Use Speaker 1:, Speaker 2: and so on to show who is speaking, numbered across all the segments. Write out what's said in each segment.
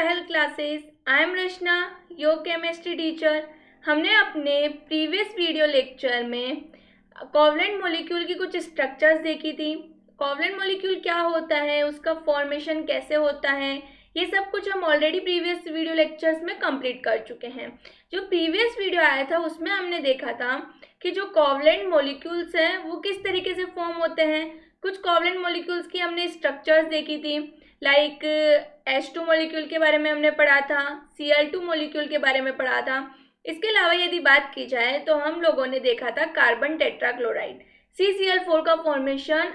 Speaker 1: पहल classes. I am Rachna, your chemistry teacher. हमने अपने प्रीवियस वीडियो लेक्चर में कोवलेंट मॉलिक्यूल की कुछ स्ट्रक्चर्स देखी थी। कोवलेंट मॉलिक्यूल क्या होता है, उसका फॉर्मेशन कैसे होता है, ये सब कुछ हम ऑलरेडी प्रीवियस वीडियो लेक्चर्स में कंप्लीट कर चुके हैं। जो प्रीवियस वीडियो आया था उसमें हमने देखा था कि जो कोवलेंट मॉलिक्यूल्स हैं वो किस तरीके से फॉर्म होते हैं। कुछ कोवलेंट मॉलिक्यूल्स की हमने स्ट्रक्चर्स देखी थी, लाइक H2 मॉलिक्यूल के बारे में हमने पढ़ा था, Cl2 मॉलिक्यूल के बारे में पढ़ा था। इसके अलावा यदि बात की जाए तो हम लोगों ने देखा था कार्बन टेट्राक्लोराइड CCl4 का फॉर्मेशन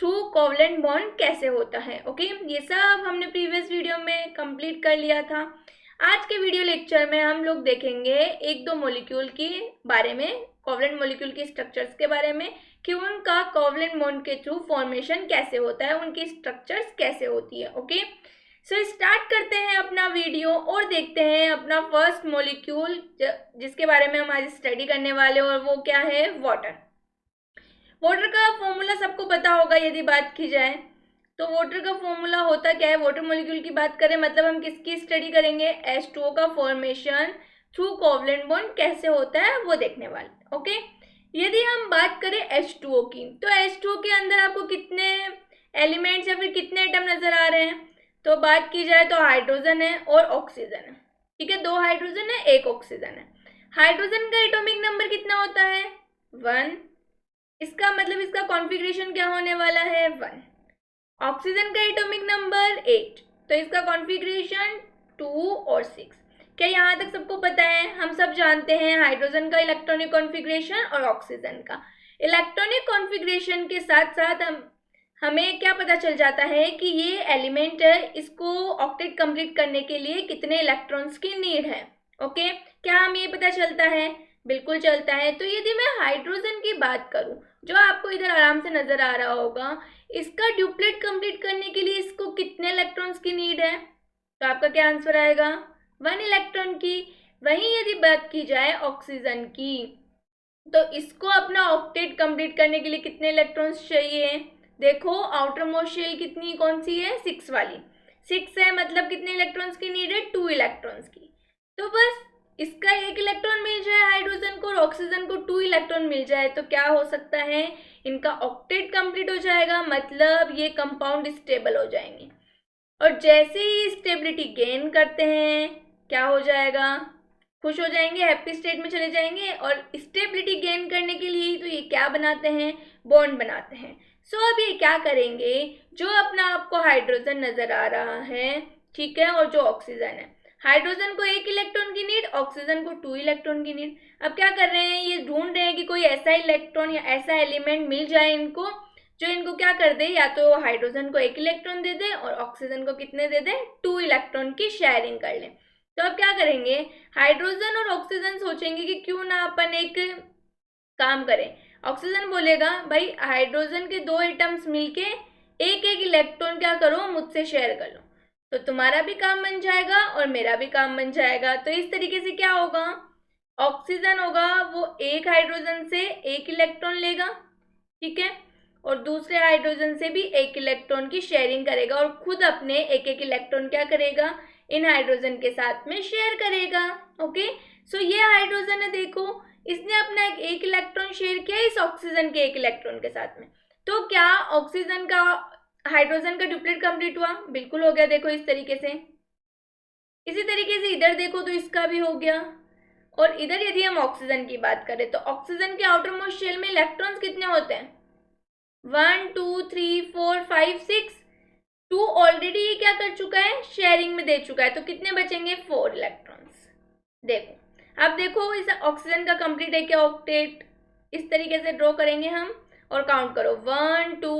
Speaker 1: थ्रू कोवलेंट बॉन्ड कैसे होता है। ओके, ये सब हमने प्रीवियस वीडियो में कंप्लीट कर लिया था। आज के वीडियो लेक्चर में हम लोग देखेंगे एक दो मॉलिक्यूल के बारे में, कोवलेंट मॉलिक्यूल के स्ट्रक्चर्स के बारे में कि उनका कोवलेंट बॉन्ड के थ्रू फॉर्मेशन कैसे होता है, उनकी स्ट्रक्चर्स कैसे होती है। ओके, सो स्टार्ट करते हैं अपना वीडियो और देखते हैं अपना फर्स्ट मॉलिक्यूल जिसके बारे में हम आज स्टडी करने वाले हैं, और वो क्या है, वाटर। वाटर का फॉर्मूला सबको पता होगा यदि बात की जाए तो। वाटर का फॉर्मूला होता क्या है, वाटर मॉलिक्यूल की बात करें मतलब हम किसकी स्टडी करेंगे, H2O का फॉर्मेशन थ्रू कोवलेंट बॉन्ड कैसे होता है वो देखने वाले। ओके, यदि हम बात करें H2O की तो H2O के अंदर आपको कितने एलिमेंट्स या फिर कितने एटम नजर आ रहे हैं, तो बात की जाए तो हाइड्रोजन है और ऑक्सीजन है। ठीक है, 2 हाइड्रोजन है 1 ऑक्सीजन है। हाइड्रोजन का एटॉमिक नंबर कितना होता है, 1। इसका मतलब इसका कॉन्फ़िगरेशन क्या होने वाला है, 1। ऑक्सीजन का एटॉमिक नंबर 8, तो इसका कॉन्फ़िगरेशन 2 और 6। क्या यहाँ तक सबको पता है? हम सब जानते हैं हाइड्रोजन का इलेक्ट्रॉनिक कॉन्फ़िगरेशन और ऑक्सीजन का इलेक्ट्रॉनिक कॉन्फ़िगरेशन के साथ साथ हमें क्या पता चल जाता है कि ये एलिमेंट है, इसको ऑक्टेट कंप्लीट करने के लिए कितने इलेक्ट्रॉन्स की नीड है। ओके, क्या हम ये पता चलता है? बिल्कुल चलता है। तो यदि मैं हाइड्रोजन की बात करूं, जो आपको इधर आराम से नजर आ रहा होगा, इसका ड्यूप्लेट कंप्लीट करने के लिए इसको कितने इलेक्ट्रॉन्स की नीड है, तो आपका क्या आंसर आएगा, 1 इलेक्ट्रॉन की। वहीं यदि बात की जाए ऑक्सीजन की तो इसको अपना ऑक्टेट कंप्लीट करने के लिए कितने इलेक्ट्रॉन्स चाहिए, देखो आउटर मोस्ट शेल कितनी, कौन सी है, 6 वाली, 6 है, मतलब कितने इलेक्ट्रॉन्स की नीड है, 2 इलेक्ट्रॉन्स की। तो बस इसका 1 इलेक्ट्रॉन मिल जाए हाइड्रोजन को और ऑक्सीजन को 2 इलेक्ट्रॉन मिल जाए तो क्या हो सकता है, इनका ऑक्टेट कंप्लीट हो जाएगा, मतलब ये कंपाउंड स्टेबल हो जाएंगे। और जैसे ही स्टेबिलिटी गेन करते हैं क्या हो जाएगा, खुश हो जाएंगे, हैप्पी स्टेट में चले जाएंगे। और स्टेबिलिटी गेन करने के लिए ही तो ये क्या बनाते हैं, बॉन्ड बनाते हैं। सो अब ये क्या करेंगे, जो अपना आपको हाइड्रोजन नजर आ रहा है, ठीक है, और जो ऑक्सीजन है, हाइड्रोजन को 1 इलेक्ट्रॉन की नीड, ऑक्सीजन को 2 इलेक्ट्रॉन की नीड। अब क्या कर रहे हैं, ये ढूंढ रहे हैं कि कोई ऐसा इलेक्ट्रॉन या ऐसा एलिमेंट मिल जाए इनको जो इनको क्या कर दे, या तो हाइड्रोजन को 1 इलेक्ट्रॉन दे दे और ऑक्सीजन को कितने दे दे, 2 इलेक्ट्रॉन की शेयरिंग कर ले। तो अब क्या करेंगे, हाइड्रोजन और ऑक्सीजन सोचेंगे कि क्यों ना अपन एक काम करें। ऑक्सीजन बोलेगा भाई हाइड्रोजन के 2 एटम्स मिलके एक एक इलेक्ट्रॉन क्या करो, मुझसे शेयर कर लो, तो तुम्हारा भी काम बन जाएगा और मेरा भी काम बन जाएगा। तो इस तरीके से क्या होगा, ऑक्सीजन होगा वो एक हाइड्रोजन से 1 इलेक्ट्रॉन लेगा, ठीक है, और दूसरे हाइड्रोजन से भी 1 इलेक्ट्रॉन की शेयरिंग करेगा और खुद अपने एक एक इलेक्ट्रॉन क्या करेगा, इन हाइड्रोजन के साथ में शेयर करेगा। ओके, सो ये हाइड्रोजन है, देखो इसने अपना एक इलेक्ट्रॉन शेयर किया इस ऑक्सीजन के 1 इलेक्ट्रॉन के साथ में। तो क्या ऑक्सीजन का हाइड्रोजन का ड्यूप्लेट कंप्लीट हुआ, बिल्कुल हो गया, देखो इस तरीके से। इसी तरीके से इधर देखो तो इसका भी हो गया। और इधर यदि हम ऑक्सीजन की बात करें तो ऑक्सीजन के आउटर मोस्ट शेल में इलेक्ट्रॉन्स कितने होते हैं, 1 2 3 4 5 6। 2 ऑलरेडी ये क्या कर चुका है, शेयरिंग में दे चुका है, तो कितने बचेंगे, 4 इलेक्ट्रॉन्स। देखो अब देखो इस ऑक्सीजन का कंप्लीट है क्या ऑक्टेट, इस तरीके से ड्रॉ करेंगे हम और काउंट करो 1 2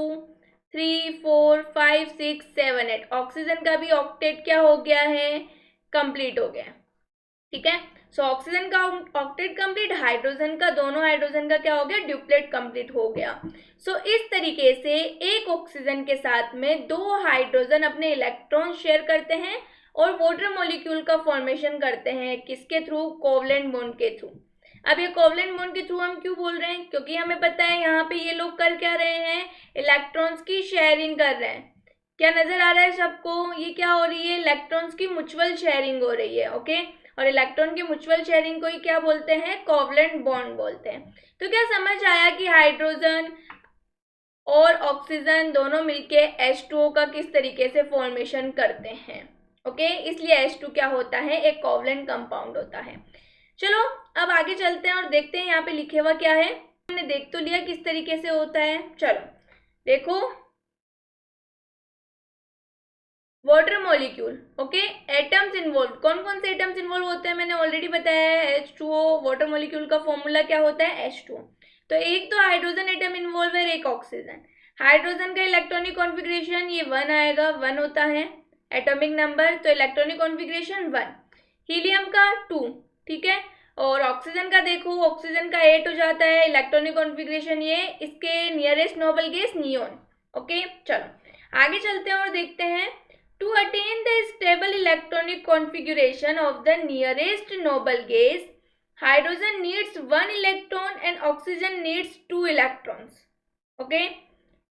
Speaker 1: 3 4 5 6 7 8। ऑक्सीजन का भी ऑक्टेट क्या हो गया है, कंप्लीट हो गया, ठीक है। सो ऑक्सीजन का ऑक्टेट कंप्लीट, हाइड्रोजन का, दोनों हाइड्रोजन का क्या हो गया, ड्यूप्लेट कंप्लीट हो गया। सो इस तरीके से एक ऑक्सीजन के साथ में 2 हाइड्रोजन अपने इलेक्ट्रॉन शेयर करते हैं और वाटर मॉलिक्यूल का फॉर्मेशन करते हैं, किसके थ्रू, कोवलेंट बॉन्ड के थ्रू। अब ये कोवलेंट बॉन्ड के थ्रू हम क्यों बोल रहे हैं, क्योंकि हमें पता है यहाँ पे ये लोग कर क्या रहे हैं, इलेक्ट्रॉन्स की शेयरिंग कर रहे हैं। क्या नजर आ रहा है सबको? ये क्या हो रही है? इलेक्ट्रॉन्स की म्यूचुअल शेयरिंग हो रही है। ओके, और इलेक्ट्रॉन की म्यूचुअल शेयरिंग को ही क्या बोलते हैं? कोवलेंट बॉन्ड बोलते हैं। तो क्या समझ आया कि हाइड्रोजन और ऑक्सीजन दोनों मिलके H2O का किस तरीके से फॉर्मेशन करते हैं? ओके, इसलिए H2 क्या होता है? एक कोवलेंट कंपाउंड होता है। चलो अब आगे चलते हैं और देखते हैं यहाँ पे लिखे हुआ क्या है। हमने देख तो लिया किस तरीके से होता है। चलो देखो, water molecule. Okay, atoms involve, कौन कौन से एटम्स इन्वॉल्व होते हैं मैंने ऑलरेडी बताया है। H2O, वाटर मॉलिक्यूल का फॉर्मूला क्या होता है? H2O। तो एक तो हाइड्रोजन एटम इन्वॉल्व है, एक ऑक्सीजन। हाइड्रोजन का इलेक्ट्रॉनिक कॉन्फ़िगरेशन ये 1 आएगा, 1 होता है एटॉमिक नंबर, तो इलेक्ट्रॉनिक कॉन्फ़िगरेशन 1। हीलियम का 2, ठीक है। और ऑक्सीजन का देखो, ऑक्सीजन का 8 हो जाता है, इलेक्ट्रॉनिक कॉन्फ़िगरेशन ये, इसके nearest noble gas neon. Okay, चलो आगे चलते हैं और देखते हैं। To attain the stable electronic configuration of the nearest noble gas, hydrogen needs 1 electron and oxygen needs 2 electrons. Okay?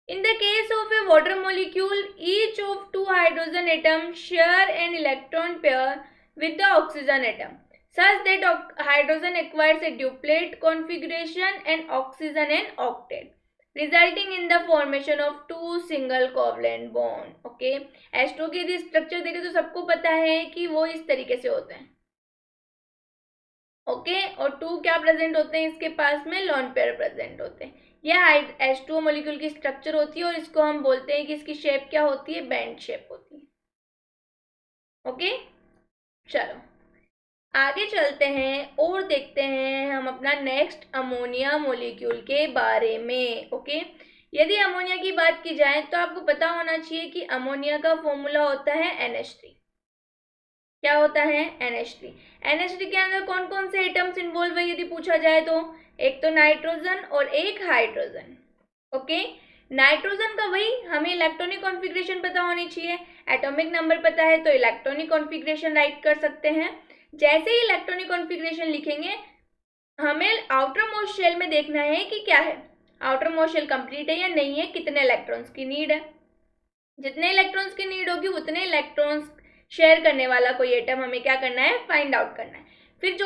Speaker 1: In the case of a water molecule, each of 2 hydrogen atoms share an electron pair with the oxygen atom, such that hydrogen acquires a duplet configuration and oxygen an octet, resulting in the formation of 2 single covalent bond. Okay, H2 की यदि structure देखें तो सबको पता है कि वो इस तरीके से होता है। ओके, और 2 क्या प्रेजेंट होते हैं इसके पास में? लॉन पेयर प्रेजेंट होते हैं। यह H2O मॉलिक्यूल की स्ट्रक्चर होती है और इसको हम बोलते हैं कि इसकी शेप क्या होती है? बैंड शेप होती है। ओके, चलो आगे चलते हैं और देखते हैं हम अपना नेक्स्ट अमोनिया मॉलिक्यूल के बारे में। ओके, यदि अमोनिया की बात की जाए तो आपको पता होना चाहिए कि अमोनिया का फॉर्मूला होता है NH3। क्या होता है? NH3। NH3 के अंदर कौन कौन से एटम्स इन्वॉल्व है यदि पूछा जाए तो? एक तो नाइट्रोजन और एक हाइड्रोजन। ओके, नाइट्रोजन का वही, हमें इलेक्ट्रॉनिक कॉन्फ़िगरेशन पता होनी चाहिए, एटॉमिक नंबर पता है तो इलेक्ट्रॉनिक कॉन्फ़िगरेशन राइट कर सकते हैं। जैसे ही इलेक्ट्रॉनिक कॉन्फ़िगरेशन लिखेंगे, हमें आउटर मोस्ट शेल में देखना है कि क्या है, आउटर मोस्ट शेल कंप्लीट है या नहीं है, कितने इलेक्ट्रॉन्स की नीड है। जितने इलेक्ट्रॉन्स की नीड होगी उतने इलेक्ट्रॉन्स शेयर करने वाला कोई एटम हमें क्या करना है? फाइंड आउट करना है। फिर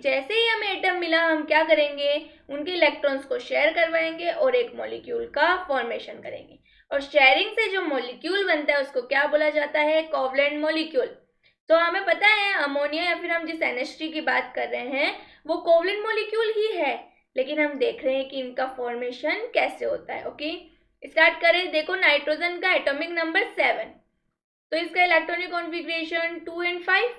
Speaker 1: जैसे ही हमें एटम मिला, हम क्या करेंगे? उनके इलेक्ट्रॉन्स को शेयर करवाएंगे और एक मॉलिक्यूल का फॉर्मेशन करेंगे। और शेयरिंग से जो मॉलिक्यूल बनता है उसको क्या बोला जाता है? Covalent molecule. तो हमें पता है अमोनिया या फिर हम जिस NH3 की बात कर रहे हैं वो कोवलेंट मॉलिक्यूल ही है, लेकिन हम देख रहे हैं कि इनका फॉर्मेशन कैसे होता है। ओके, स्टार्ट करें। देखो, नाइट्रोजन का एटॉमिक नंबर 7, तो इसका इलेक्ट्रॉनिक कॉन्फ़िगरेशन 2 and 5।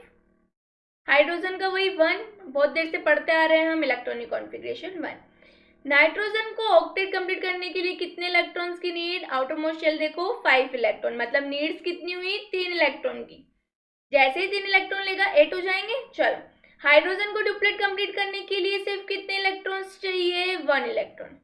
Speaker 1: हाइड्रोजन का वही 1, बहुत देर से पढ़ते आ रहे हैं हम, इलेक्ट्रॉनिक कॉन्फ़िगरेशन 1। नाइट्रोजन को ऑक्टेट कंप्लीट करने के लिए कितने इलेक्ट्रॉन्स की नीड? आउटर मोस्ट शेल देखो, 5 इलेक्ट्रॉन, मतलब नीड्स कितनी हुई? 3 इलेक्ट्रॉन की। जैसे ही 3 इलेक्ट्रॉन लेगा 8 हो जाएंगे। चलो, हाइड्रोजन को डुप्लेट कंप्लीट करने के लिए सिर्फ कितने इलेक्ट्रॉन्स चाहिए? 1 इलेक्ट्रॉन।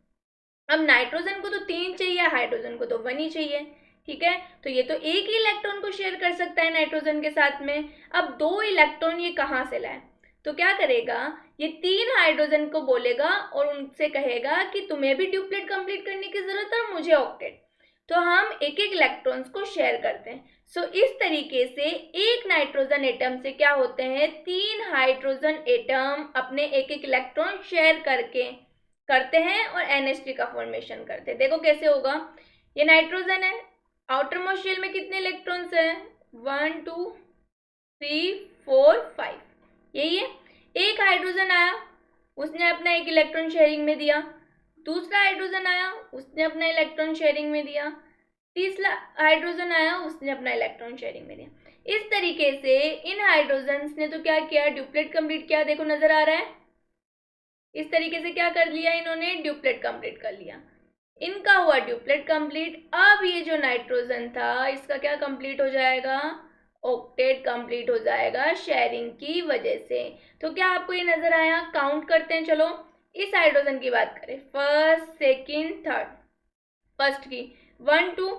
Speaker 1: अब नाइट्रोजन को तो 3 चाहिए, हाइड्रोजन को तो 1 ही चाहिए, ठीक है। तो ये तो एक ही इलेक्ट्रॉन को शेयर कर सकता है नाइट्रोजन के साथ में। अब 2 इलेक्ट्रॉन ये कहाँ से लाए? तो क्या करेगा, ये 3 हाइड्रोजन को बोलेगा और उनसे कहेगा कि तुम्हें भी डुप्लेट कंप्लीट करने की जरूरत है और मुझे ऑक्टेट। तो हम एक एक इलेक्ट्रॉन्स को शेयर करते हैं। सो इस तरीके से एक नाइट्रोजन एटम से क्या होते हैं? 3 हाइड्रोजन एटम अपने एक एक इलेक्ट्रॉन शेयर करते हैं और NH3 का फॉर्मेशन करते हैं। देखो कैसे होगा। ये नाइट्रोजन है, आउटर मोस्ट शेल में कितने इलेक्ट्रॉन्स हैं? 1 2 3 4 5, यही है। एक हाइड्रोजन आया, उसने अपना एक इलेक्ट्रॉन शेयरिंग में दिया। दूसरा हाइड्रोजन आया, उसने अपना इलेक्ट्रॉन शेयरिंग में दिया। तीसरा हाइड्रोजन आया, उसने अपना इलेक्ट्रॉन शेयरिंग में दिया। इस तरीके से इन हाइड्रोजन्स ने तो क्या किया? डुप्लेट कंप्लीट किया। देखो नजर आ रहा है, इस तरीके से क्या कर लिया इन्होंने? डुप्लेट कंप्लीट कर लिया। इनका हुआ डुप्लेट कंप्लीट। अब ये जो नाइट्रोजन था इसका क्या कंप्लीट हो जाएगा? ऑक्टेट कंप्लीट हो जाएगा शेयरिंग की वजह से। तो क्या आपको ये नजर आया? काउंट करते हैं। चलो, इस हाइड्रोजन की बात करें, फर्स्ट सेकंड थर्ड। फर्स्ट की 1 2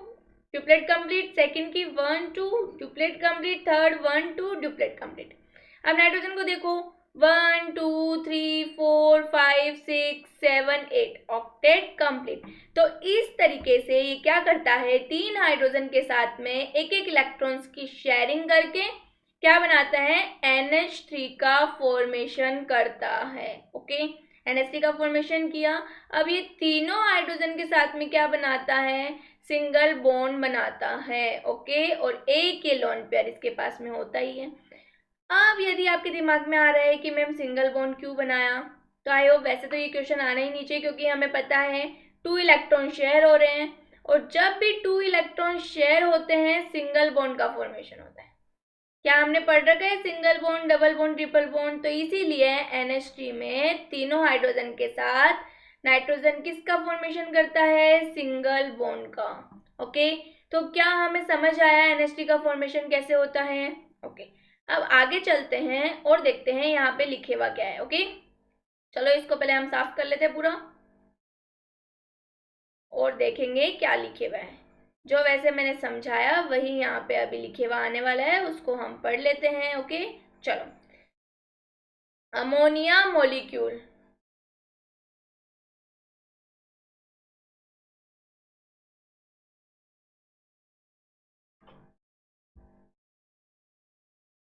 Speaker 1: डुप्लेट कंप्लीट, सेकंड की 1 2 duplet complete, third 1 2 duplet complete. अब नाइट्रोजन को देखो, 1 2 3 4 5 6 7 8 ऑक्टेट कंप्लीट। तो इस तरीके से ये क्या करता है, 3 हाइड्रोजन के साथ में एक एक इलेक्ट्रॉन्स की शेयरिंग करके क्या बनाता है, NH3 का फॉर्मेशन करता है। ओके, NH3 का फॉर्मेशन किया। अब ये तीनों हाइड्रोजन के साथ में क्या बनाता है, सिंगल बॉन्ड बनाता है। ओके, और एक ये लोन पेयर इसके पास में होता ही है। अब यदि आपके दिमाग में आ रहा है कि मैम सिंगल बॉन्ड क्यों बनाया, तो आई होप वैसे तो ये क्वेश्चन आना ही नहीं चाहिए, क्योंकि हमें पता है 2 इलेक्ट्रॉन शेयर हो रहे हैं, और जब भी 2 इलेक्ट्रॉन शेयर होते हैं सिंगल बॉन्ड का फॉर्मेशन होता है। क्या हमने पढ़ रखा है, single bond, double bond, triple bond. तो इसीलिए NH3 में तीनों हाइड्रोजन के साथ नाइट्रोजन किसका फॉर्मेशन करता है, सिंगल बॉन्ड का। ओके, तो क्या हमें समझ आया NH3 का फॉर्मेशन कैसे होता है। ओके, अब आगे चलते हैं और देखते हैं यहाँ पे लिखे हुआ क्या है। ओके, चलो इसको पहले हम साफ कर लेते हैं पूरा, और देखेंगे क्या लिखे हुआ है। जो वैसे मैंने समझाया वही यहाँ पे अभी लिखे हुआ आने वाला है, उसको हम पढ़ लेते हैं। ओके, चलो, ammonia molecule.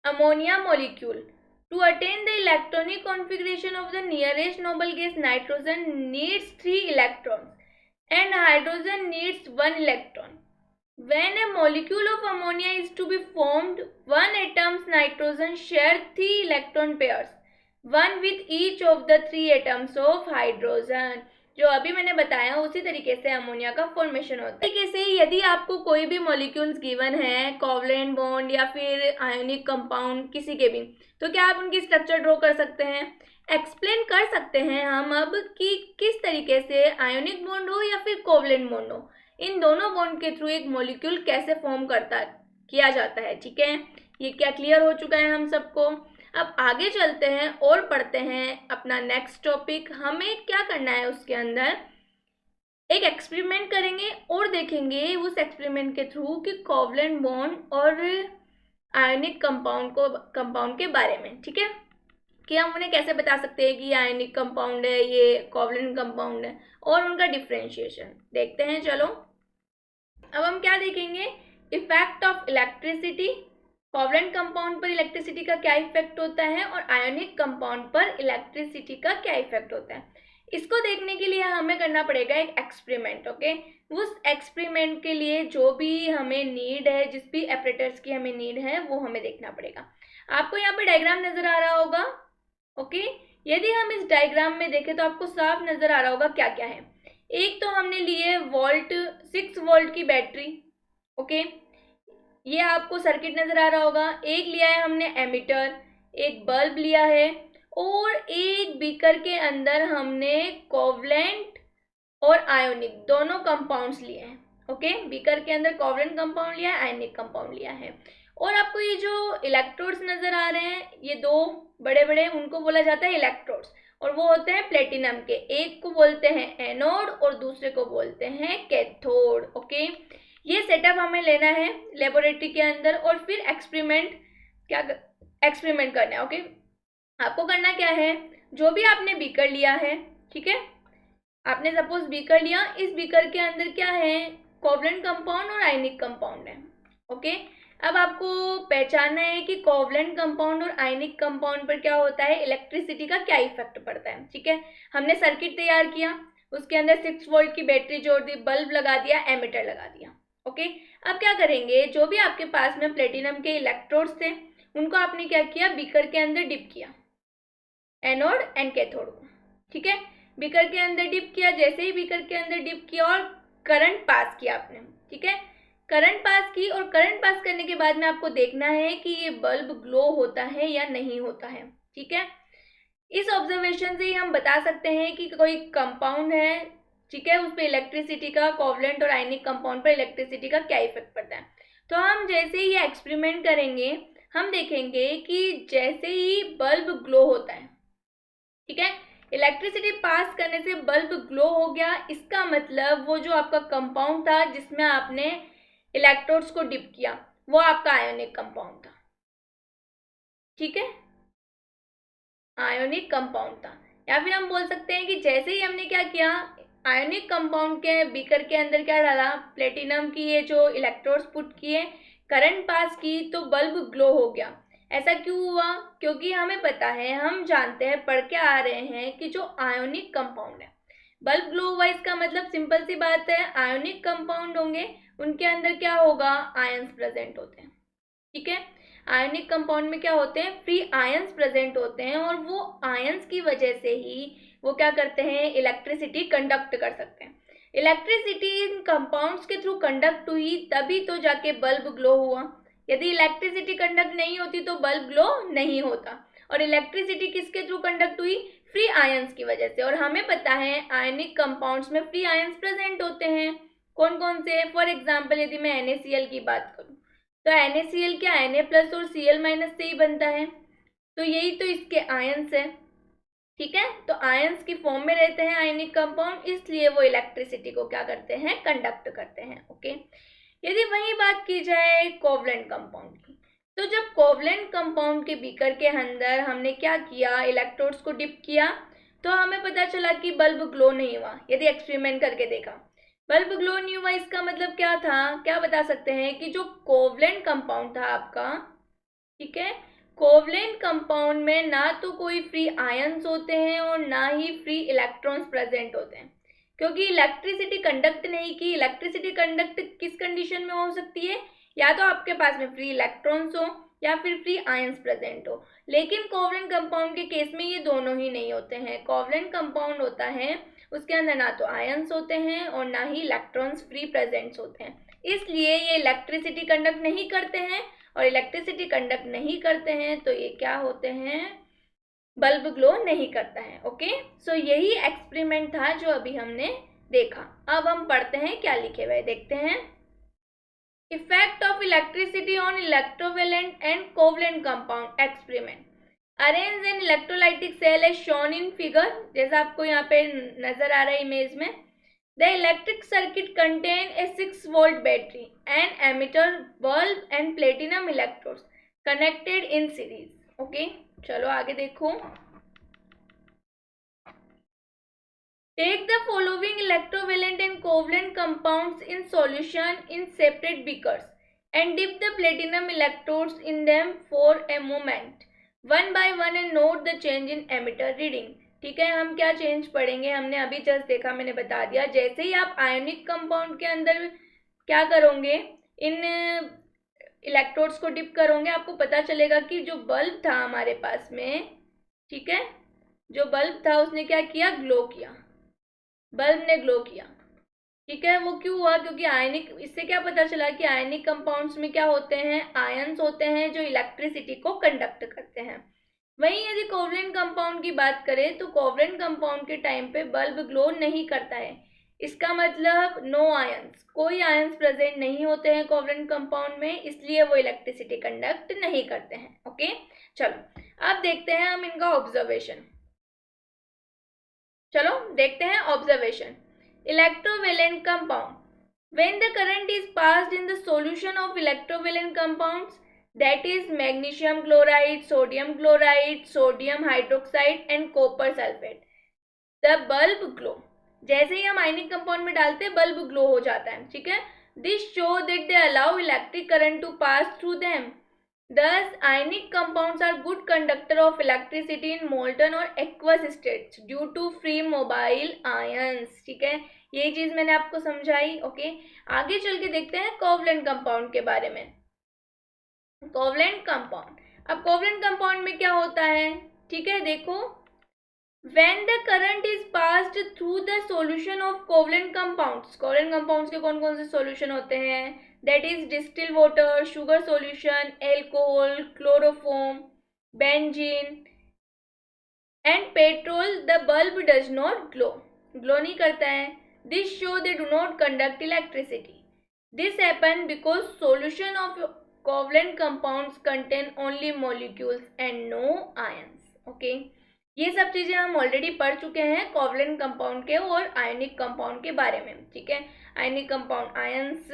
Speaker 1: Ammonia molecule. To attain the electronic configuration of the nearest noble gas, nitrogen needs 3 electrons and hydrogen needs 1 electron. When a molecule of ammonia is to be formed, one atom's nitrogen share 3 electron pairs, one with each of the 3 atoms of hydrogen. जो अभी मैंने बताया उसी तरीके से ammonia का formation होता है। तरीके से यदि आपको कोई भी मॉलिक्यूल्स गिवन है, कोवलेंट बॉन्ड या फिर आयोनिक कंपाउंड किसी के भी, तो क्या आप उनकी स्ट्रक्चर ड्रॉ कर सकते हैं, एक्सप्लेन कर सकते हैं हम अब कि किस तरीके से आयोनिक बॉन्ड हो या फिर कोवलेंट बॉन्ड हो, इन दोनों बॉन्ड के थ्रू एक मॉलिक्यूल कैसे फॉर्म किया जाता है। ठीक है, ये क्या क्लियर हो चुका है हम सबको। अब आगे चलते हैं और पढ़ते हैं अपना नेक्स्ट टॉपिक। हमें क्या करना है, उसके अंदर एक एक्सपेरिमेंट करेंगे और देखेंगे उस एक्सपेरिमेंट के थ्रू कि कोवलेंट बॉन्ड और आयनिक कंपाउंड के बारे में। ठीक है, कि हम उन्हें कैसे बता सकते हैं कि ये आयनिक कंपाउंड है, ये कोवलेंट कंपाउंड है, और उनका डिफ्रेंशिएशन देखते हैं। चलो, अब हम क्या देखेंगे, effect of electricity. Covalent compound पर इलेक्ट्रिसिटी का क्या इफेक्ट होता है और आयोनिक कंपाउंड पर इलेक्ट्रिसिटी का क्या इफेक्ट होता है, इसको देखने के लिए हमें करना पड़ेगा एक एक्सपेरिमेंट। ओके, उस एक्सपेरिमेंट के लिए जो भी हमें नीड है, जिस भी एपरेटर्स की हमें नीड है, वो हमें देखना पड़ेगा। आपको यहाँ पे डायग्राम नजर आ रहा होगा। ओके, यदि हम इस डायग्राम में देखें तो आपको साफ नजर आ रहा होगा क्या क्या है। एक तो हमने लिए वोल्ट 6 वोल्ट की बैटरी। ओके, ये आपको सर्किट नजर आ रहा होगा। एक लिया है हमने एमिटर, एक बल्ब लिया है, और एक बीकर के अंदर हमने कोवलेंट और आयोनिक दोनों कंपाउंड्स लिए हैं। ओके, बीकर के अंदर कोवलेंट कंपाउंड लिया है, आयोनिक कंपाउंड लिया है। और आपको ये जो इलेक्ट्रोड्स नजर आ रहे हैं, ये दो बड़े बड़े, उनको बोला जाता है इलेक्ट्रोड्स, और वो होते हैं प्लेटिनम के। एक को बोलते हैं एनोड और दूसरे को बोलते हैं कैथोड। ओके, ये सेटअप हमें लेना है लेबोरेटरी के अंदर, और फिर एक्सपेरिमेंट करना है। ओके, आपको करना क्या है, जो भी आपने बीकर लिया है, ठीक है, आपने सपोज बीकर लिया, इस बीकर के अंदर क्या है, कोवलेंट कंपाउंड और आयनिक कंपाउंड है। ओके, अब आपको पहचानना है कि कोवलेंट कंपाउंड और आयनिक कंपाउंड पर क्या होता है, इलेक्ट्रिसिटी का क्या इफेक्ट पड़ता है। ठीक है, हमने सर्किट तैयार किया, उसके अंदर 6 वोल्ट की बैटरी जोड़ दी, बल्ब लगा दिया, एमिटर लगा दिया। ओके, अब क्या करेंगे, जो भी आपके पास में प्लेटिनम के इलेक्ट्रोड्स थे, उनको आपने क्या किया, बीकर के अंदर डिप किया, एनोड एंड कैथोड को। ठीक है, बीकर के अंदर डिप किया, जैसे ही बीकर के अंदर डिप किया और करंट पास किया आपने। ठीक है, करंट पास की, और करंट पास करने के बाद में आपको देखना है कि ये बल्ब ग्लो होता है या नहीं होता है। ठीक है, इस ऑब्जर्वेशन से ही हम बता सकते हैं कि कोई कंपाउंड है, ठीक है, उस पर इलेक्ट्रिसिटी का, कोवलेंट और आयनिक कंपाउंड पर इलेक्ट्रिसिटी का क्या इफेक्ट पड़ता है। तो हम जैसे ही ये एक्सपेरिमेंट करेंगे, हम देखेंगे कि जैसे ही बल्ब ग्लो होता है, ठीक है, इलेक्ट्रिसिटी पास करने से बल्ब ग्लो हो गया, इसका मतलब वो जो आपका कंपाउंड था जिसमें आपने इलेक्ट्रोड्स को डिप किया, वो आपका आयोनिक कंपाउंड था। ठीक है, आयोनिक कंपाउंड था। या फिर हम बोल सकते हैं कि जैसे ही हमने क्या किया, आयोनिक कंपाउंड के बीकर के अंदर क्या डाला, प्लेटिनम की ये जो इलेक्ट्रोड्स पुट किए, करंट पास की, तो बल्ब ग्लो हो गया। ऐसा क्यों हुआ? क्योंकि हमें पता है, हम जानते हैं, पढ़ के आ रहे हैं कि जो आयोनिक कंपाउंड है, बल्ब ग्लो हुआ इसका मतलब सिंपल सी बात है, आयोनिक कंपाउंड होंगे, उनके अंदर क्या होगा, आयंस प्रेजेंट होते हैं। ठीक है, आयोनिक कंपाउंड में क्या होते हैं, फ्री आयंस प्रेजेंट होते हैं, और वो आयंस की वजह से ही वो क्या करते हैं, इलेक्ट्रिसिटी कंडक्ट कर सकते हैं। इलेक्ट्रिसिटी इन कंपाउंड्स के थ्रू कंडक्ट हुई, तभी तो जाके बल्ब ग्लो हुआ। यदि इलेक्ट्रिसिटी कंडक्ट नहीं होती तो बल्ब ग्लो नहीं होता। और इलेक्ट्रिसिटी किसके थ्रू कंडक्ट हुई, फ्री आयंस की वजह से। और हमें पता है आयनिक कंपाउंड्स में फ्री आयंस प्रेजेंट होते हैं। कौन कौन से? फॉर एग्जाम्पल यदि मैं NaCl की बात करूं, तो NaCl क्या Na+ और Cl- से ही बनता है, तो यही तो इसके आयंस है। ठीक है, तो आयंस की फॉर्म में रहते हैं आयनिक कंपाउंड, इसलिए वो इलेक्ट्रिसिटी को क्या करते हैं, कंडक्ट करते हैं। ओके, यदि वही बात की जाए कोवलेंट कंपाउंड की, तो जब कोवलेंट कंपाउंड के बीकर के अंदर हमने क्या किया, इलेक्ट्रोड्स को डिप किया, तो हमें पता चला कि बल्ब ग्लो नहीं हुआ। यदि एक्सपेरिमेंट करके देखा, बल्ब ग्लो नहीं हुआ, इसका मतलब क्या था, क्या बता सकते हैं कि जो कोवलेंट कंपाउंड था आपका, ठीक है, कोवलेंट कंपाउंड में ना तो कोई फ्री आयंस होते हैं और ना ही फ्री इलेक्ट्रॉन्स प्रेजेंट होते हैं, क्योंकि इलेक्ट्रिसिटी कंडक्ट नहीं की। इलेक्ट्रिसिटी कंडक्ट किस कंडीशन में हो सकती है, या तो आपके पास में फ्री इलेक्ट्रॉन्स हो या फिर फ्री आयंस प्रेजेंट हो। लेकिन कोवलेंट कंपाउंड के केस में ये दोनों ही नहीं होते हैं। कोवलेंट कंपाउंड होता है, उसके अंदर ना तो आयंस होते हैं और ना ही इलेक्ट्रॉन्स फ्री प्रेजेंट होते हैं, इसलिए ये इलेक्ट्रिसिटी कंडक्ट नहीं करते हैं। और इलेक्ट्रिसिटी कंडक्ट नहीं करते हैं तो ये क्या होते हैं, बल्ब ग्लो नहीं करता है। ओके, सो यही एक्सपेरिमेंट था जो अभी हमने देखा। अब हम पढ़ते हैं क्या लिखे हुए, देखते हैं। Effect of electricity on electrovalent and covalent compound experiment. Arrange an electrolytic cell as shown in figure, जैसा आपको यहाँ पे नजर आ रहा है इमेज में। The electric circuit contain a 6-volt battery, an emitter, bulb and platinum electrodes connected in series. Okay, चलो आगे देखो। Take the following electrovalent and covalent compounds in solution in separate beakers and dip the platinum electrodes in them for a moment, one by one, and note the change in emitter reading. ठीक है, हम क्या change पढ़ेंगे, हमने अभी just देखा, मैंने बता दिया। जैसे ही आप आयोनिक कंपाउंड के अंदर क्या करोगे, इन इलेक्ट्रोड्स को डिप करोगे, आपको पता चलेगा कि जो बल्ब था हमारे पास में, ठीक है, जो बल्ब था उसने क्या किया, ग्लो किया, बल्ब ने ग्लो किया। ठीक है, वो क्यों हुआ, क्योंकि आयनिक, इससे क्या पता चला कि आयनिक कंपाउंड्स में क्या होते हैं, आयंस होते हैं जो इलेक्ट्रिसिटी को कंडक्ट करते हैं। वहीं यदि कोवलेंट कंपाउंड की बात करें, तो कोवलेंट कंपाउंड के टाइम पे बल्ब ग्लो नहीं करता है। इसका मतलब नो आयंस, कोई आयंस प्रेजेंट नहीं होते हैं कोवलेंट कंपाउंड में, इसलिए वो इलेक्ट्रिसिटी कंडक्ट नहीं करते हैं। ओके, चलो अब देखते हैं हम इनका ऑब्जर्वेशन। चलो देखते हैं observation. Electrovalent compound, when the current is passed in the solution of electrovalent compounds, that is magnesium chloride, sodium chloride, sodium hydroxide and copper sulfate, the bulb glow। जैसे ही हम आयनिक कंपाउंड में डालते हैं bulb glow हो जाता है। ठीक है, this show that they allow electric current to pass through them. Thus, ionic compounds are good conductor of electricity in molten or aqueous states due to free mobile ions। ठीक है, यही चीज मैंने आपको समझाई। ओके, आगे चल के देखते हैं कोवलेंट कंपाउंड के बारे में। कोवलेंट कंपाउंड, अब कोवलेंट कंपाउंड में क्या होता है, ठीक है, देखो, when the current is passed through the solution of covalent compounds, covalent compounds के कौन कौन से solution होते हैं, that is distilled water, sugar solution, alcohol, chloroform, benzene and petrol, the bulb does not glow, glow नहीं करता है। This show they do not conduct electricity. This happen because solution of covalent compounds contain only molecules and no ions. Okay, ये सब चीज़ें हम already पढ़ चुके हैं कोवलेंट कंपाउंड के और आयनिक कंपाउंड के बारे में, ठीक है। आयनिक कंपाउंड आयंस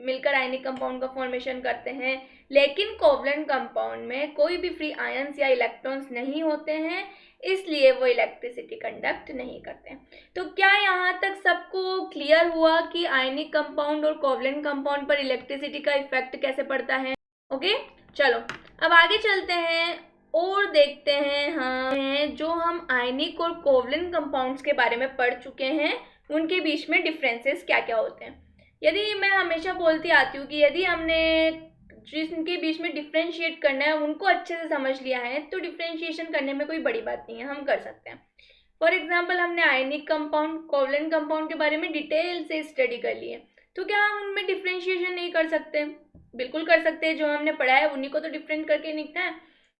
Speaker 1: मिलकर आयनिक कंपाउंड का फॉर्मेशन करते हैं, लेकिन कोवलेंट कंपाउंड में कोई भी फ्री आयंस या इलेक्ट्रॉन्स नहीं होते हैं, इसलिए वो इलेक्ट्रिसिटी कंडक्ट नहीं करते हैं। तो क्या यहाँ तक सबको क्लियर हुआ कि आयनिक कंपाउंड और कोवलेंट कंपाउंड पर इलेक्ट्रिसिटी का इफेक्ट कैसे पड़ता है? ओके, चलो अब आगे चलते हैं और देखते हैं जो हम आयनिक और कोवलेंट कंपाउंड्स के बारे में पढ़ चुके हैं उनके बीच में डिफरेंसेस क्या क्या होते हैं। यदि मैं हमेशा बोलती आती हूँ कि यदि हमने जिनके बीच में डिफ्रेंशिएट करना है उनको अच्छे से समझ लिया है तो डिफ्रेंशिएशन करने में कोई बड़ी बात नहीं है, हम कर सकते हैं। फॉर एग्जाम्पल, हमने आयनिक कंपाउंड कोवलेंट कंपाउंड के बारे में डिटेल से स्टडी कर ली है, तो क्या हम उनमें डिफ्रेंशिएशन नहीं कर सकते? बिल्कुल कर सकते हैं। जो हमने पढ़ा है उन्हीं को तो डिफरेंट करके लिखना है।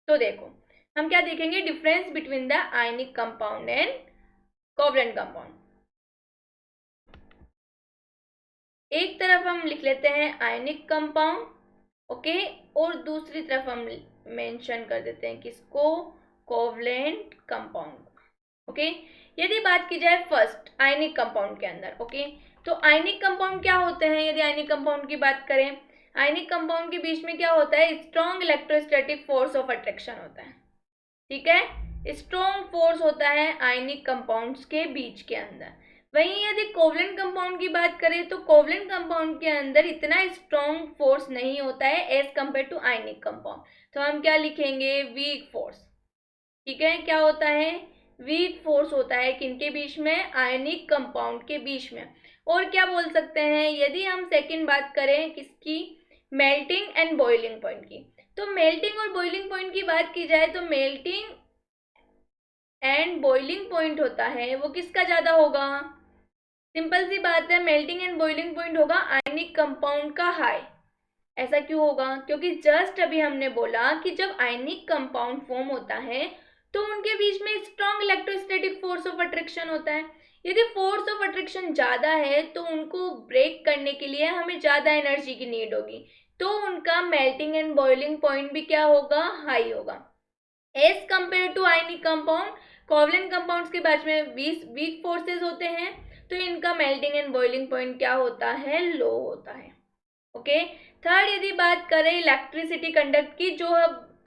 Speaker 1: तो देखो हम क्या देखेंगे, difference between the ionic compound and covalent compound. एक तरफ हम लिख लेते हैं आयनिक कंपाउंड, ओके, और दूसरी तरफ हम मेंशन कर देते हैं किसको, कोवलेंट कंपाउंड, ओके। यदि बात की जाए फर्स्ट आयनिक कंपाउंड के अंदर, ओके, तो आयनिक कंपाउंड क्या होते हैं? यदि आयनिक कंपाउंड की बात करें, आयनिक कंपाउंड के बीच में क्या होता है, strong electrostatic force of attraction होता है, ठीक है। स्ट्रॉन्ग फोर्स होता है आयनिक कंपाउंड्स के बीच के अंदर। वहीं यदि कोवलेंट कंपाउंड की बात करें तो कोवलेंट कंपाउंड के अंदर इतना स्ट्रॉन्ग फोर्स नहीं होता है as compare to ionic compound. तो हम क्या लिखेंगे, वीक फोर्स, ठीक है। क्या होता है, वीक फोर्स होता है किनके बीच में, आयनिक कंपाउंड के बीच में। और क्या बोल सकते हैं, यदि हम सेकंड बात करें किसकी, मेल्टिंग एंड बॉइलिंग पॉइंट की, तो मेल्टिंग और बॉइलिंग पॉइंट की बात की जाए तो मेल्टिंग एंड बॉइलिंग पॉइंट होता है वो किसका ज्यादा होगा? सिंपल सी बात है, मेल्टिंग एंड बॉइलिंग पॉइंट होगा आयनिक कंपाउंड का हाई। ऐसा क्यों होगा? क्योंकि जस्ट अभी हमने बोला कि जब आयनिक कंपाउंड फॉर्म होता है तो उनके बीच में strong electrostatic force of attraction होता है। यदि फोर्स ऑफ अट्रैक्शन ज़्यादा है तो उनको ब्रेक करने के लिए हमें ज़्यादा एनर्जी की नीड होगी, तो उनका मेल्टिंग एंड बॉइलिंग पॉइंट भी क्या होगा, हाई होगा as compare to ionic compound. Covalent compounds के बीच में वीक फोर्सेस होते हैं, तो इनका मेल्टिंग एंड बॉइलिंग पॉइंट क्या होता है, लो होता है, ओके। थर्ड, यदि बात करें इलेक्ट्रिसिटी कंडक्ट की, जो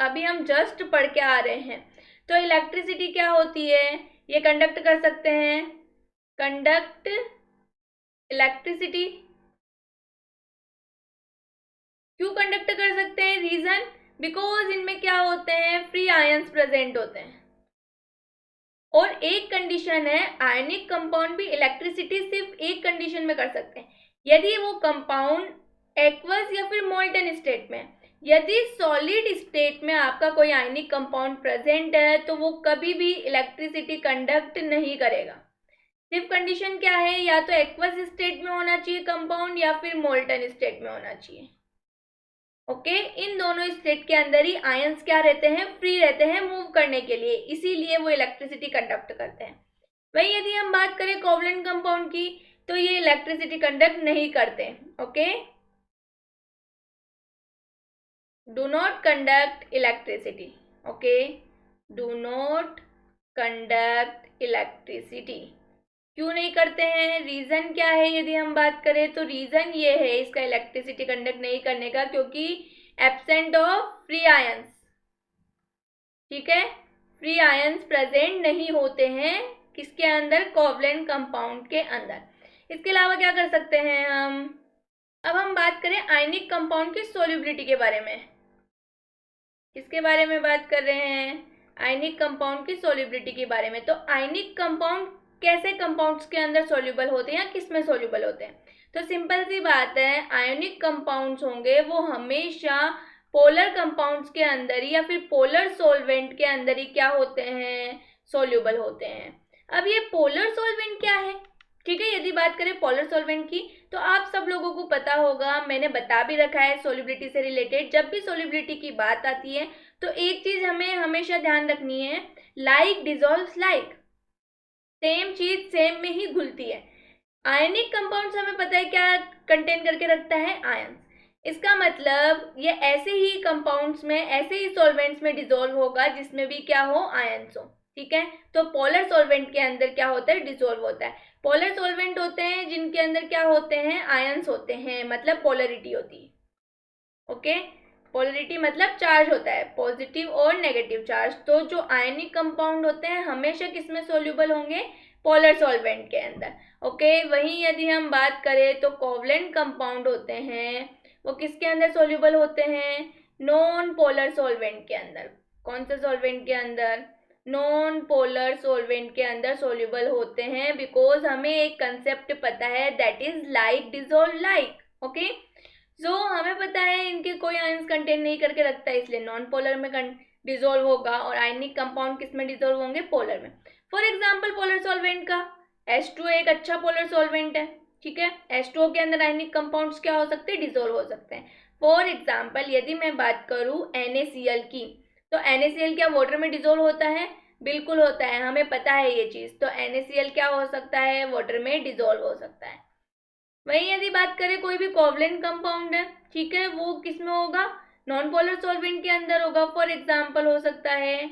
Speaker 1: अभी हम जस्ट पढ़ के आ रहे हैं, तो इलेक्ट्रिसिटी क्या होती है, ये कंडक्ट कर सकते हैं, कंडक्ट इलेक्ट्रिसिटी। क्यों कंडक्ट कर सकते हैं? रीजन, बिकॉज इनमें क्या होते हैं, फ्री आयंस प्रेजेंट होते हैं। और एक कंडीशन है, आयनिक कंपाउंड भी इलेक्ट्रिसिटी सिर्फ एक कंडीशन में कर सकते हैं, यदि वो कंपाउंड एक्वस या फिर मोल्टन स्टेट में। यदि सॉलिड स्टेट में आपका कोई आयनिक कंपाउंड प्रेजेंट है तो वो कभी भी इलेक्ट्रिसिटी कंडक्ट नहीं करेगा। सिर्फ कंडीशन क्या है, या तो एक्वस स्टेट में होना चाहिए कंपाउंड या फिर मोल्टन स्टेट में होना चाहिए, ओके। इन दोनों स्टेट के अंदर ही आयंस क्या रहते हैं, फ्री रहते हैं मूव करने के लिए, इसीलिए वो इलेक्ट्रिसिटी कंडक्ट करते हैं। वहीं यदि हम बात करें कोवलेंट कंपाउंड की, तो ये इलेक्ट्रिसिटी कंडक्ट नहीं करते, okay, do not conduct electricity, okay, do not conduct electricity. क्यों नहीं करते हैं, रीजन क्या है? यदि हम बात करें तो रीजन ये है इसका इलेक्ट्रिसिटी कंडक्ट नहीं करने का, क्योंकि एब्सेंट ऑफ फ्री आयंस, ठीक है, फ्री आयंस प्रेजेंट नहीं होते हैं किसके अंदर, कोवलेंट कंपाउंड के अंदर। इसके अलावा क्या कर सकते हैं हम, अब हम बात करें आयनिक कंपाउंड की सोल्युबिलिटी के बारे में। किसके बारे में बात कर रहे हैं, आयनिक कंपाउंड की सोल्युबिलिटी के बारे में। तो आयनिक कंपाउंड कैसे कंपाउंड्स के अंदर सोल्यूबल होते हैं या किस में सोल्यूबल होते हैं? तो सिंपल सी बात है, आयनिक कंपाउंड्स होंगे वो हमेशा पोलर कंपाउंड्स के अंदर ही या फिर पोलर सॉल्वेंट के अंदर ही क्या होते हैं, सोल्यूबल होते हैं। अब ये पोलर सॉल्वेंट क्या है, ठीक है। यदि बात करें पोलर सॉल्वेंट की, तो आप सब लोगों को पता होगा, मैंने बता भी रखा है सोल्युबिलिटी से रिलेटेड। जब भी सोल्युबिलिटी की बात आती है तो एक चीज हमें हमेशा ध्यान रखनी है, लाइक डिजॉल्व्स लाइक, सेम चीज सेम में ही घुलती है। आयनिक कंपाउंड्स हमें पता है क्या कंटेन करके रखता है, आयंस। इसका मतलब ये ऐसे ही कंपाउंड्स में, ऐसे ही सॉल्वेंट्स में डिजोल्व होगा जिसमें भी क्या हो, आयंस हो, ठीक है। तो पोलर सॉल्वेंट के अंदर क्या होता है, डिसॉल्व होता है। पोलर सॉल्वेंट होते हैं जिनके अंदर क्या होते हैं, आयंस होते हैं, मतलब पोलरिटी होती है। ओके, पोलरिटी मतलब चार्ज होता है, पॉजिटिव और नेगेटिव चार्ज। तो जो आयनिक कंपाउंड होते हैं हमेशा किसमें सोल्यूबल होंगे, पोलर सॉल्वेंट के अंदर। ओके, वहीं यदि हम बात करें तो कोवलेंट कंपाउंड होते हैं वो किसके अंदर सोल्यूबल होते हैं, नॉन पोलर सॉल्वेंट के अंदर। कौन से सॉल्वेंट के अंदर, नॉन पोलर सॉल्वेंट के अंदर सोल्यूबल होते हैं, बिकॉज हमें एक कंसेप्ट पता है, that is like dissolve like. Okay, जो हमें पता है इनके कोई आयंस कंटेन नहीं करके रखता है, इसलिए नॉन पोलर में डिसॉल्व होगा, और आयनिक कंपाउंड किस में डिसॉल्व होंगे, पोलर में। फॉर एग्जांपल पोलर सॉल्वेंट का H2 एक अच्छा पोलर सॉल्वेंट है, ठीक है। H2O के अंदर आयनिक कंपाउंड्स क्या हो सकते हैं, डिसॉल्व हो सकते हैं। फॉर एग्जांपल यदि मैं बात करूं NaCl की, तो NaCl क्या वाटर में डिसॉल्व होता है, बिल्कुल होता है, हमें पता है ये चीज। तो NaCl क्या हो सकता है, वाटर में डिसॉल्व हो सकता है। वहीं यदि बात करें कोई भी कोवलेंट कंपाउंड है, ठीक है, वो किस में होगा, नॉन पोलर सॉल्वेंट के अंदर होगा। फॉर एग्जांपल हो सकता है,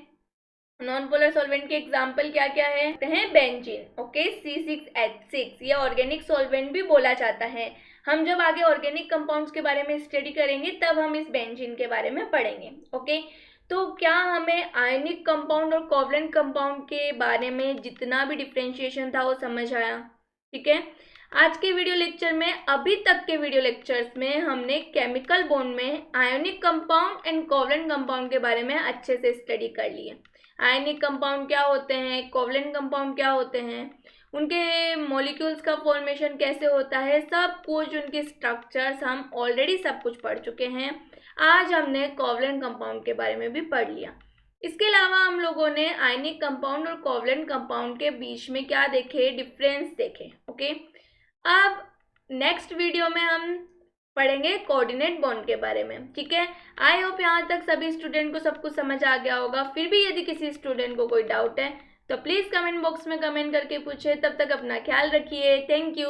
Speaker 1: नॉन पोलर सॉल्वेंट के एग्जांपल क्या क्या है, बेंजीन। ओके, C6H6, ये ऑर्गेनिक सॉल्वेंट भी बोला जाता है। हम जब आगे ऑर्गेनिक कंपाउंड्स के बारे में स्टडी करेंगे तब हम इस बेंजीन के बारे में पढ़ेंगे। ओके, तो क्या हमें आयनिक कंपाउंड और कोवलेंट कंपाउंड के बारे में जितना भी डिफ्रेंशिएशन था वो समझ आया, ठीक है। आज के वीडियो लेक्चर में, अभी तक के वीडियो लेक्चर्स में हमने केमिकल बॉन्ड में ionic compound and covalent compound के बारे में अच्छे से स्टडी कर लिए। आयनिक कंपाउंड क्या होते हैं, कोवलेंट कंपाउंड क्या होते हैं, उनके मॉलिक्यूल्स का फॉर्मेशन कैसे होता है, सब कुछ, उनके स्ट्रक्चर्स हम ऑलरेडी सब कुछ पढ़ चुके हैं। आज हमने कोवलेंट कंपाउंड के बारे में भी पढ़ लिया। इसके अलावा हम लोगों ने आयनिक कंपाउंड और कोवलेंट कंपाउंड के बीच में क्या देखे, डिफरेंस देखे। ओके, अब नेक्स्ट वीडियो में हम पढ़ेंगे कोऑर्डिनेट बॉन्ड के बारे में, ठीक है। आई होप यहाँ तक सभी स्टूडेंट को सब कुछ समझ आ गया होगा। फिर भी यदि किसी स्टूडेंट को कोई डाउट है तो प्लीज़ कमेंट बॉक्स में कमेंट करके पूछे। तब तक अपना ख्याल रखिए। Thank you.